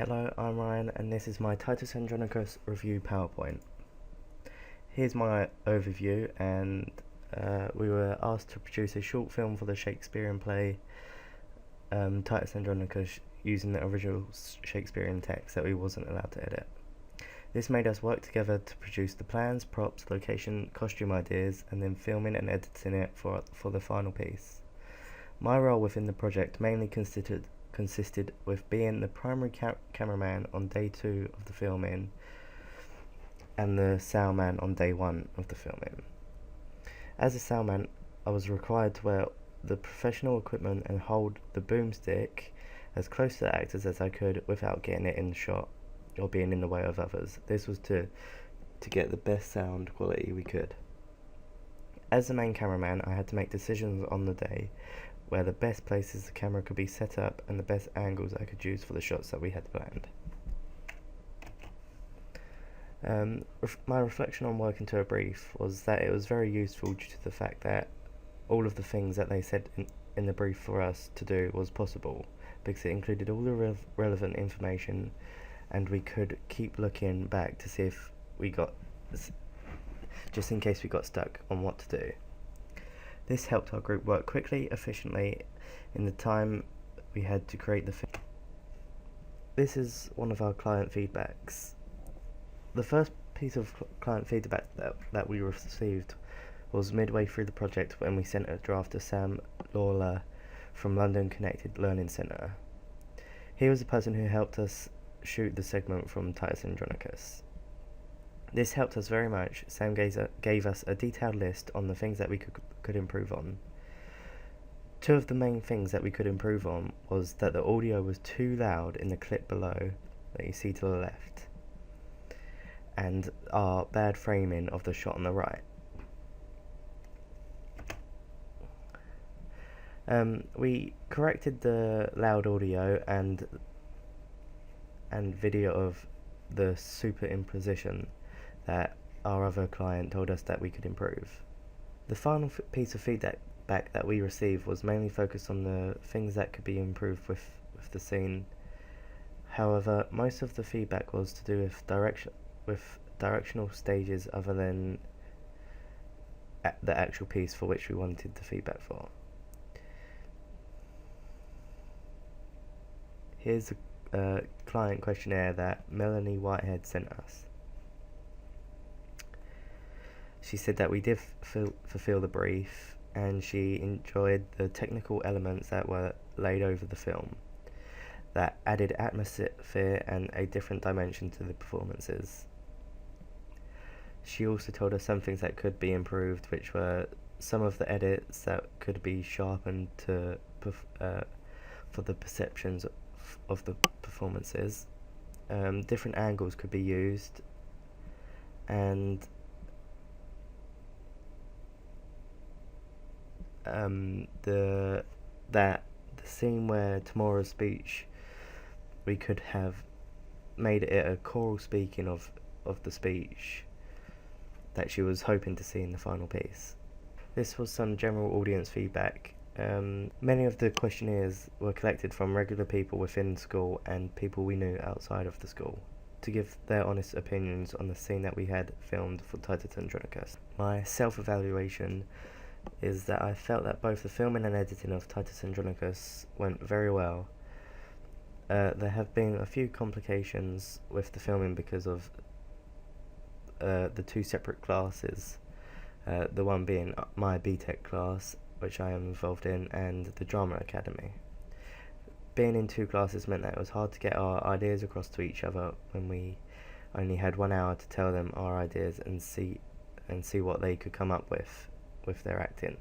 Hello, I'm Ryan and this is my Titus Andronicus review PowerPoint. Here's my overview, and we were asked to produce a short film for the Shakespearean play Titus Andronicus using the original Shakespearean text that we wasn't allowed to edit. This made us work together to produce the plans, props, location, costume ideas, and then filming and editing it for the final piece. My role within the project mainly consisted with being the primary cameraman on day 2 of the filming and the sound man on day 1 of the filming. As a sound man, I was required to wear the professional equipment and hold the boomstick as close to the actors as I could without getting it in the shot or being in the way of others. This was to get the best sound quality we could. As the main cameraman, I had to make decisions on the day where the best places the camera could be set up and the best angles I could use for the shots that we had planned. My reflection on working to a brief was that it was very useful due to the fact that all of the things that they said in the brief for us to do was possible, because it included all the relevant information, and we could keep looking back to see if we got, just in case we got stuck on what to do. This helped our group work quickly, efficiently, in the time we had to create the film. This is one of our client feedbacks. The first piece of client feedback that we received was midway through the project when we sent a draft to Sam Lawler from London Connected Learning Centre. He was the person who helped us shoot the segment from Titus Andronicus. This helped us very much. Sam gave us a detailed list on the things that we could improve on. 2 of the main things that we could improve on was that the audio was too loud in the clip below that you see to the left, and our bad framing of the shot on the right. We corrected the loud audio and video of the superimposition that our other client told us that we could improve. The final piece of feedback that we received was mainly focused on the things that could be improved with the scene. However, most of the feedback was to do with directional stages other than the actual piece for which we wanted the feedback for. Here's a client questionnaire that Melanie Whitehead sent us. She said that we did fulfill the brief, and she enjoyed the technical elements that were laid over the film that added atmosphere and a different dimension to the performances. She also told us some things that could be improved, which were some of the edits that could be sharpened to for the perceptions of the performances. Different angles could be used, and the scene where Tamora's speech, we could have made it a choral speaking of the speech that she was hoping to see in the final piece. This was some general audience feedback. Many of the questionnaires were collected from regular people within school and people we knew outside of the school to give their honest opinions on the scene that we had filmed for Titus Andronicus. My self-evaluation is that I felt that both the filming and editing of Titus Andronicus went very well. There have been a few complications with the filming because of the 2 separate classes, the one being my BTEC class, which I am involved in, and the Drama Academy. Being in 2 classes meant that it was hard to get our ideas across to each other when we only had 1 hour to tell them our ideas and see what they could come up with their acting.